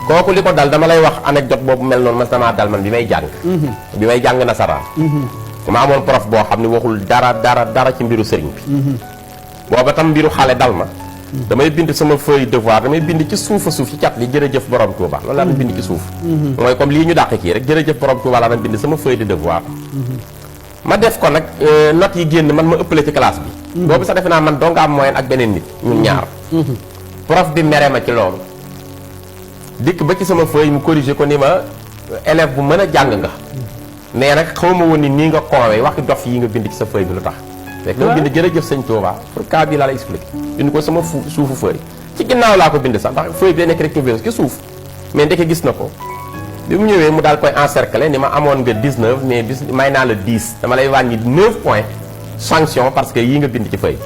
kooku li ko dal dama lay wax anecdote boobu mel noonu mas damaa dal man bi may jàng bi may jàng nasaraan ma amoon prof boo xam ne waxul dara ci mbiru sëriñ bi booba tam mbiru xale dal ma damay bind sama feuille devoir damay bind ci suufa suuf ci cat li jërëjëf borom Touba loolu laa doon bind ci suuf mooy comme lii ñu dàq kii rek jërëjëf borom Touba laa doon bind sama feuille de devoir ma def ko nag notes yi génn man ma ëppale ci classe bi boobu sax defe naa man doo nga am moyenne ak beneen nit ñun ñaar prof bi mere ma ci loolu dikk ba ci sama feuille mu corrigé ko ni ma élève bu mën a jàng nga mais nag xaw ma woon ni nii nga conwee waxi dof yi nga bind ci sa feuille bi lu tax fekk dama bind jërëjëf sëñ Touba pour cas bi laa la expliqué bind ko sama suufu feuille ci ginnaaw laa ko bind sax ndax feuille bi day nekk rectiligne ci suuf mais ndeke gis na ko bi mu ñëwee mu daal koy encercler ni ma amoon nga 19 mais bis may naa la 10 dama lay wàññi 9 points sanction parce que yii nga bind ci feuille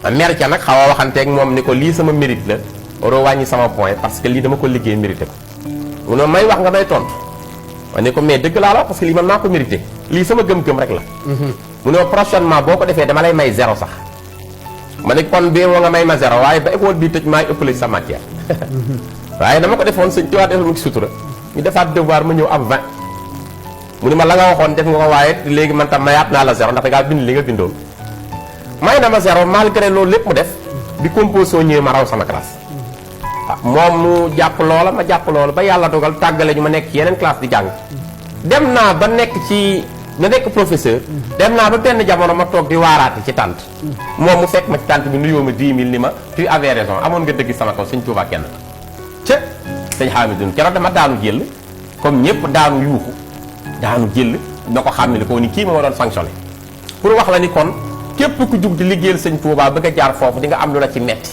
ah mer ca nag xaw a waxanteeg moom ni ko lii sama mérite la waroo wàññi sama point parce que lii dama ko liggéey mérité ko mu ne may wax nga may tontu ma ne ko mais dëgg laa la parce que lii man maa ko mérité lii sama gëm-gëm rek la mu ne prochainement boo ko defee dama lay may 0 sax ma ne kon bee woo nga may ma 0 waaye ba école bii tëj maay ëppale sa matière waaye dama ko defoon sëñ Tuubaa defal ma ci sutura ñu defaat devoir ma ñëw am 20 mu ne ma la nga waxoon def nga ko waaye léegi man tam mayaat naa la 0 ndax dangaa bind li nga bindoon may na ma 0 malgré loolu lépp mu def bi composition ñëwee ma raw sama classe moom mu jàpp loola ma jàpp loola ba yàlla dogal tàggale ñu ma nekk ci yeneen classe di jàng dem naa ba nekk professeur dem naa ba benn jamono ma toog di waaraate ci tànt moom mu fekk ma ci tànt bi nuyoo ma 10 000 ni ma tu avais raison amoon nga dëgg sama kaw sëñ Tuubaa kenn ca sëñ Hamidou keroog dama daanu jël comme ñëpp daanu yuuxu daanu jël na ko xam ne ko ni kii ma doon sanctionné pour wax la ni kon képp ku jug di liggéeyal sëñ Tuubaa bëgg a jaar foofu di nga am lu la ci metti